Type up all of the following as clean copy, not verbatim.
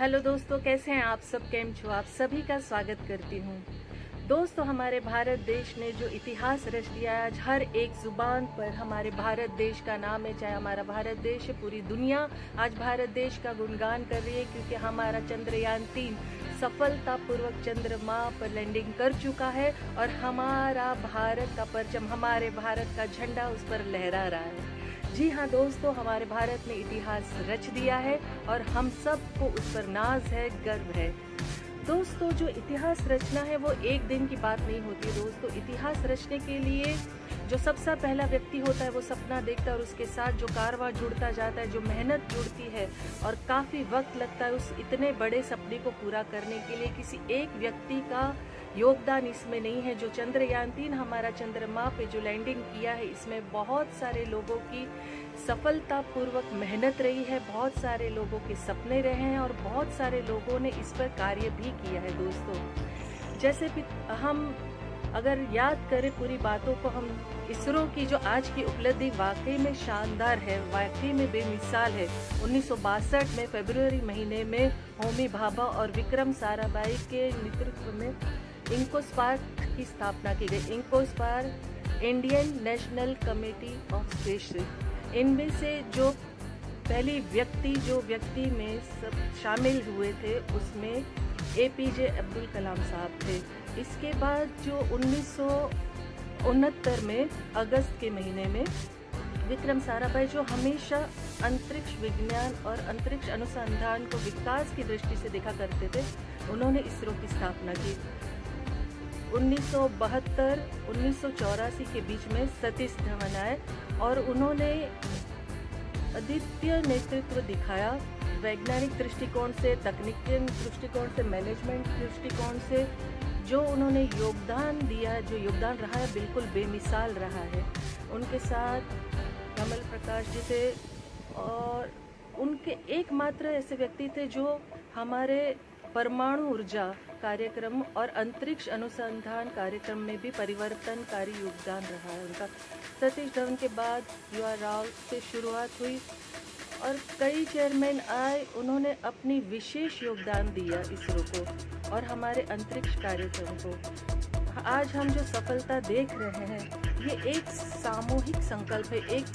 Hello दोस्तों, कैसे हैं आप सब? केम छो? आप सभी का स्वागत करती हूँ। दोस्तों, हमारे भारत देश ने जो इतिहास रच दिया है, आज हर एक जुबान पर हमारे भारत देश का नाम है। चाहे हमारा भारत देश है, पूरी दुनिया आज भारत देश का गुणगान कर रही है, क्योंकि हमारा चंद्रयान 3 सफलतापूर्वक चंद्रमा पर लैंडिंग कर चुका है और हमारा भारत का परचम, हमारे भारत का झंडा उस पर लहरा रहा है। जी हाँ दोस्तों, हमारे भारत ने इतिहास रच दिया है और हम सबको उस पर नाज है, गर्व है। दोस्तों, जो इतिहास रचना है वो एक दिन की बात नहीं होती। दोस्तों, इतिहास रचने के लिए जो सबसे पहला व्यक्ति होता है वो सपना देखता है और उसके साथ जो कारवां जुड़ता जाता है, जो मेहनत जुड़ती है और काफ़ी वक्त लगता है उस इतने बड़े सपने को पूरा करने के लिए। किसी एक व्यक्ति का योगदान इसमें नहीं है। जो चंद्रयान 3 हमारा चंद्रमा पे जो लैंडिंग किया है, इसमें बहुत सारे लोगों की सफलतापूर्वक मेहनत रही है, बहुत सारे लोगों के सपने रहे हैं और बहुत सारे लोगों ने इस पर कार्य भी किया है। दोस्तों, जैसे भी हम अगर याद करें पूरी बातों को, हम इसरो की जो आज की उपलब्धि वाकई में शानदार है, वाकई में बेमिसाल है। 1962 में फरवरी महीने में होमी भाभा और विक्रम साराभाई के नेतृत्व में इंकोस्पार्क की स्थापना की गई। INCOSPAR Indian National Committee of Space. इनमें से जो पहली व्यक्ति में सब शामिल हुए थे उसमें APJ अब्दुल कलाम साहब थे। इसके बाद जो 1969 में अगस्त के महीने में विक्रम साराभाई, जो हमेशा अंतरिक्ष विज्ञान और अंतरिक्ष अनुसंधान को विकास की दृष्टि से देखा करते थे, उन्होंने इसरो की स्थापना की। 1972-1984 के बीच में सतीश धवन आए और उन्होंने अद्वितीय नेतृत्व दिखाया। वैज्ञानिक दृष्टिकोण से, तकनीकी दृष्टिकोण से, मैनेजमेंट दृष्टिकोण से जो उन्होंने योगदान दिया, जो योगदान रहा है, बिल्कुल बेमिसाल रहा है। उनके साथ कमल प्रकाश जी थे और उनके एकमात्र ऐसे व्यक्ति थे जो हमारे परमाणु ऊर्जा कार्यक्रम और अंतरिक्ष अनुसंधान कार्यक्रम में भी परिवर्तनकारी योगदान रहा है उनका। सतीश धवन के बाद UR राव से शुरुआत हुई और कई चेयरमैन आए, उन्होंने अपनी विशेष योगदान दिया इसरो को और हमारे अंतरिक्ष कार्यक्रम को। आज हम जो सफलता देख रहे हैं, ये एक सामूहिक संकल्प है, एक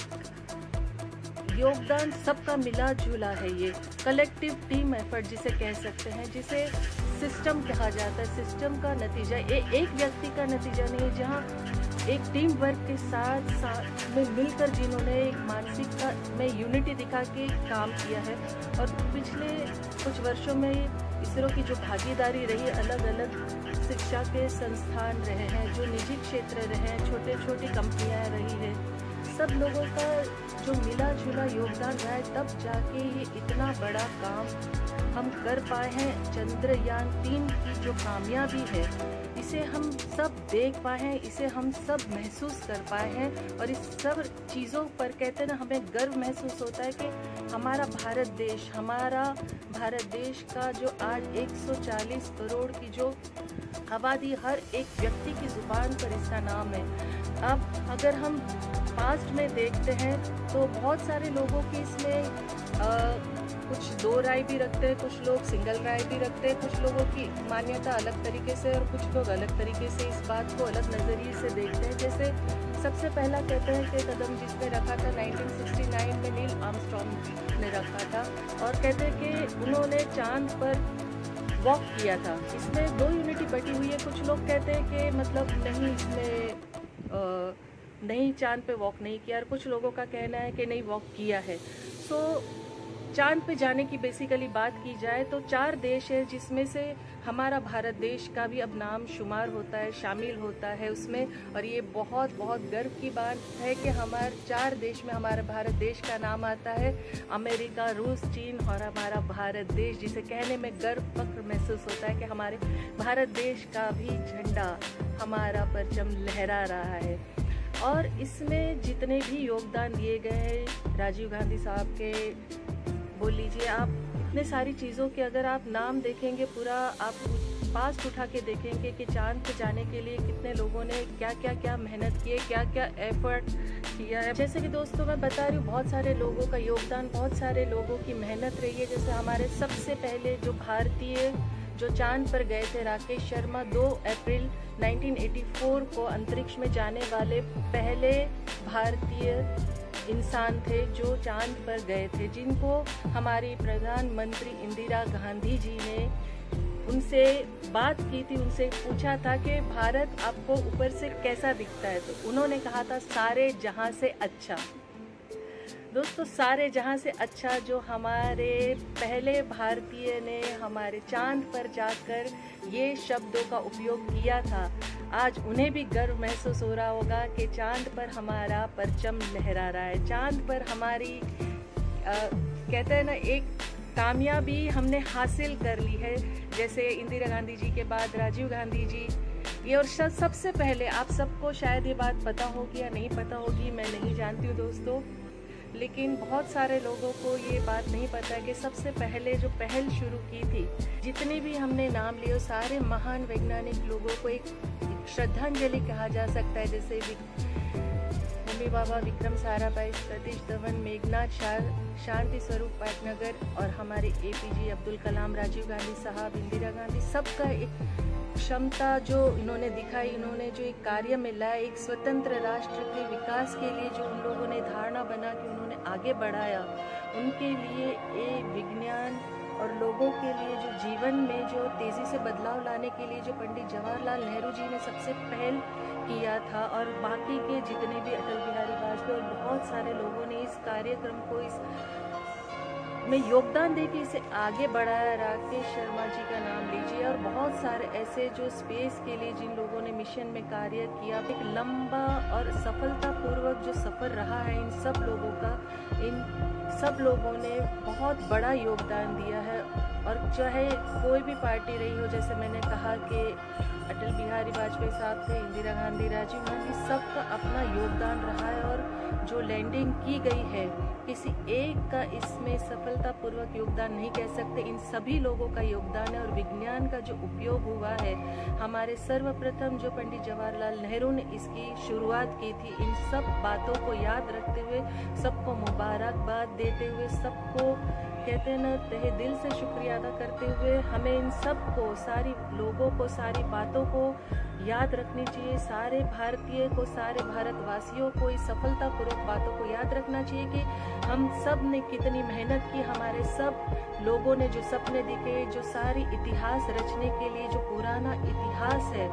योगदान सबका मिला जुला है। ये कलेक्टिव टीम एफर्ट जिसे कह सकते हैं, जिसे सिस्टम कहा जाता है। सिस्टम का नतीजा एक व्यक्ति का नतीजा नहीं, जहाँ एक टीम वर्क के साथ में मिलकर जिन्होंने एक मानसिकता में यूनिटी दिखा के काम किया है। और पिछले कुछ वर्षों में इसरो की जो भागीदारी रही, अलग अलग शिक्षा के संस्थान रहे हैं, जो निजी क्षेत्र रहे हैं, छोटे छोटी कंपनियां रही है, सब लोगों का जो मिला जुला योगदान रहा है, तब जाके ये इतना बड़ा काम हम कर पाए हैं। चंद्रयान 3 की जो कामयाबी है, इसे हम सब देख पाए हैं, इसे हम सब महसूस कर पाए हैं और इस सब चीज़ों पर कहते हैं ना, हमें गर्व महसूस होता है कि हमारा भारत देश का जो आज 140 करोड़ की जो आबादी, हर एक व्यक्ति की जुबान पर इसका नाम है। अब अगर हम पास्ट में देखते हैं तो बहुत सारे लोगों की इसमें कुछ दो राय भी रखते हैं, कुछ लोग सिंगल राय भी रखते हैं, कुछ लोगों की मान्यता अलग तरीके से और कुछ लोग अलग तरीके से इस बात को अलग नज़रिए से देखते हैं। जैसे सबसे पहला कहते हैं कि कदम जिसने रखा था 1969 में नील आर्मस्ट्रॉन्ग ने रखा था और कहते हैं कि उन्होंने चांद पर वॉक किया था। इसमें दो यूनिटी बटी हुई है। कुछ लोग कहते हैं कि मतलब नहीं, इसमें नहीं, चांद पे वॉक नहीं किया, और कुछ लोगों का कहना है कि नहीं, वॉक किया है। सो चांद पे जाने की बेसिकली बात की जाए तो 4 देश है, जिसमें से हमारा भारत देश का भी अब नाम शुमार होता है, शामिल होता है उसमें। और ये बहुत बहुत गर्व की बात है कि हमारे 4 देश में हमारा भारत देश का नाम आता है। अमेरिका, रूस, चीन और हमारा भारत देश, जिसे कहने में गर्व फख्र महसूस होता है कि हमारे भारत देश का भी झंडा, हमारा परचम लहरा रहा है। और इसमें जितने भी योगदान दिए गए हैं, राजीव गांधी साहब के बोल लीजिए आप, इतने सारी चीज़ों के अगर आप नाम देखेंगे, पूरा आप पास्ट उठा के देखेंगे कि चांद पे जाने के लिए कितने लोगों ने क्या मेहनत की है, क्या एफर्ट किया है। जैसे कि दोस्तों मैं बता रही हूँ, बहुत सारे लोगों का योगदान, बहुत सारे लोगों की मेहनत रही है। जैसे हमारे सबसे पहले जो भारतीय जो चांद पर गए थे, राकेश शर्मा, 2 अप्रैल 1984 को अंतरिक्ष में जाने वाले पहले भारतीय इंसान थे जो चांद पर गए थे, जिनको हमारी प्रधानमंत्री इंदिरा गांधी जी ने उनसे बात की थी, उनसे पूछा था कि भारत आपको ऊपर से कैसा दिखता है, तो उन्होंने कहा था सारे जहां से अच्छा। दोस्तों सारे जहां से अच्छा जो हमारे पहले भारतीय ने हमारे चांद पर जाकर ये शब्दों का उपयोग किया था, आज उन्हें भी गर्व महसूस हो रहा होगा कि चांद पर हमारा परचम लहरा रहा है। चांद पर हमारी कहते हैं ना, एक कामयाबी हमने हासिल कर ली है। जैसे इंदिरा गांधी जी के बाद राजीव गांधी जी, ये और सबसे पहले, आप सबको शायद ये बात पता होगी या नहीं पता होगी, मैं नहीं जानती हूँ दोस्तों, लेकिन बहुत सारे लोगों को ये बात नहीं पता है कि सबसे पहले जो पहल शुरू की थी, जितने भी हमने नाम लिए सारे महान वैज्ञानिक लोगों को एक श्रद्धांजलि कहा जा सकता है। जैसे होमी बाबा, विक्रम साराभाई, सतीश धवन, मेघनाथ शांति स्वरूप पाटनगर और हमारे APJ अब्दुल कलाम, राजीव गांधी साहब, इंदिरा गांधी, सबका एक क्षमता जो इन्होंने दिखाई, इन्होंने जो एक कार्य में लाया, एक स्वतंत्र राष्ट्र के विकास के लिए जो उन लोगों ने धारणा बना कि उन्होंने आगे बढ़ाया, उनके लिए एक विज्ञान और लोगों के लिए जो जीवन में जो तेज़ी से बदलाव लाने के लिए जो पंडित जवाहरलाल नेहरू जी ने सबसे पहल किया था, और बाकी के जितने भी अटल बिहारी वाजपेयी और बहुत सारे लोगों ने इस कार्यक्रम को इस में योगदान देके इसे आगे बढ़ाया। राकेश शर्मा जी का नाम लीजिए और बहुत सारे ऐसे जो स्पेस के लिए जिन लोगों ने मिशन में कार्य किया। एक लंबा और सफलतापूर्वक जो सफ़र रहा है इन सब लोगों का, इन सब लोगों ने बहुत बड़ा योगदान दिया है। और चाहे कोई भी पार्टी रही हो, जैसे मैंने कहा कि अटल बिहारी वाजपेयी साहब थे, इंदिरा गांधी, राजीव गांधी, सबका अपना योगदान रहा है। और जो लैंडिंग की गई है, किसी एक का इसमें सफलतापूर्वक योगदान नहीं कह सकते, इन सभी लोगों का योगदान है। और विज्ञान का जो उपयोग हुआ है, हमारे सर्वप्रथम जो पंडित जवाहरलाल नेहरू ने इसकी शुरुआत की थी, इन सब बातों को याद रखते हुए, सबको मुबारकबाद देते हुए, सबको कहते हैं ना तहे दिल से शुक्रिया अदा करते हुए, हमें इन सबको, सारी लोगों को, सारी बातों को याद रखनी चाहिए। सारे भारतीय को, सारे भारतवासियों को इस सफलतापूर्वक बातों को याद रखना चाहिए कि हम सब ने कितनी मेहनत की, हमारे सब लोगों ने जो सपने दिखे, जो सारी इतिहास रचने के लिए जो पुराना इतिहास है,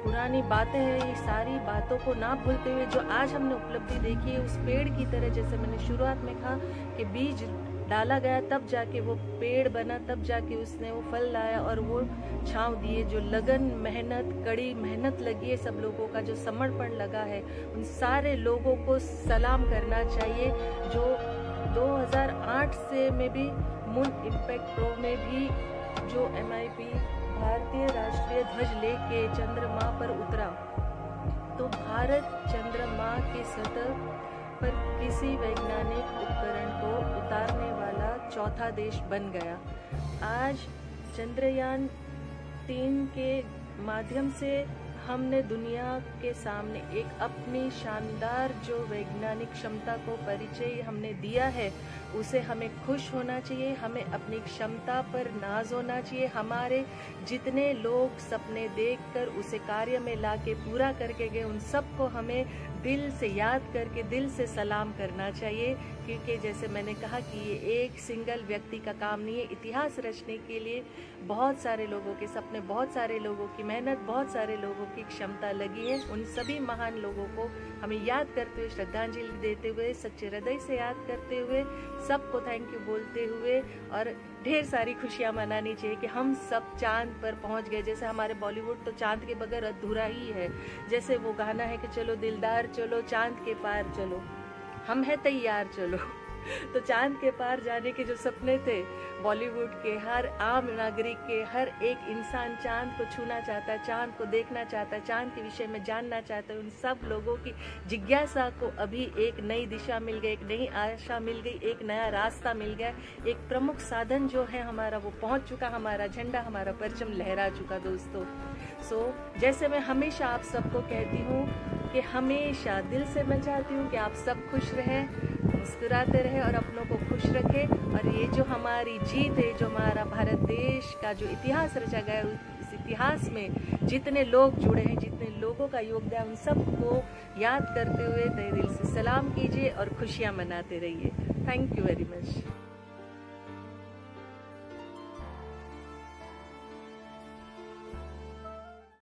पुरानी बातें हैं, ये सारी बातों को ना भूलते हुए जो आज हमने उपलब्धि देखी है, उस पेड़ की तरह, जैसे मैंने शुरुआत में कहा कि बीज डाला गया तब जाके वो पेड़ बना, तब जाके उसने वो फल लाया और वो छांव दिए। जो लगन, मेहनत, कड़ी मेहनत लगी है सब लोगों का, जो समर्पण लगा है, उन सारे लोगों को सलाम करना चाहिए। जो 2008 से में भी मून इम्पैक्ट प्रो में भी जो MIP भारतीय राष्ट्रीय ध्वज लेके चंद्रमा पर उतरा, तो भारत चंद्रमा की सतह पर किसी वैज्ञानिक उपकरण को उतारने वाला चौथा देश बन गया। आज चंद्रयान 3 के माध्यम से हमने दुनिया के सामने एक अपनी शानदार जो वैज्ञानिक क्षमता को परिचय हमने दिया है, उसे हमें खुश होना चाहिए, हमें अपनी क्षमता पर नाज होना चाहिए। हमारे जितने लोग सपने देखकर उसे कार्य में लाके पूरा करके गए, उन सबको हमें दिल से याद करके दिल से सलाम करना चाहिए, क्योंकि जैसे मैंने कहा कि ये एक सिंगल व्यक्ति का काम नहीं है। इतिहास रचने के लिए बहुत सारे लोगों के सपने, बहुत सारे लोगों की मेहनत, बहुत सारे लोगों की क्षमता लगी है। उन सभी महान लोगों को हमें याद करते हुए, श्रद्धांजलि देते हुए, सच्चे हृदय से याद करते हुए, सबको थैंक यू बोलते हुए और ढेर सारी खुशियाँ मनानी चाहिए कि हम सब चांद पर पहुंच गए। जैसे हमारे बॉलीवुड तो चांद के बगैर अधूरा ही है। जैसे वो गाना है कि चलो दिलदार चलो चांद के पार चलो, हम है तैयार चलो। तो चांद के पार जाने के जो सपने थे बॉलीवुड के हर आम नागरिक के, हर एक इंसान चांद को छूना चाहता है, चांद को देखना चाहता है, चांद के विषय में जानना चाहता है। उन सब लोगों की जिज्ञासा को अभी एक नई दिशा मिल गई, एक नई आशा मिल गई, एक नया रास्ता मिल गया। एक प्रमुख साधन जो है हमारा वो पहुंच चुका, हमारा झंडा, हमारा परचम लहरा चुका दोस्तों। जैसे मैं हमेशा आप सबको कहती हूँ कि हमेशा दिल से मैं चाहती हूँ कि आप सब खुश रहें, मुस्कुराते रहें और अपनों को खुश रखें। और ये जो हमारी जीत है, जो हमारा भारत देश का जो इतिहास रचा गया है, इस इतिहास में जितने लोग जुड़े हैं, जितने लोगों का योगदान, उन सबको याद करते हुए तहे दिल से सलाम कीजिए और खुशियाँ मनाते रहिए। Thank you very much.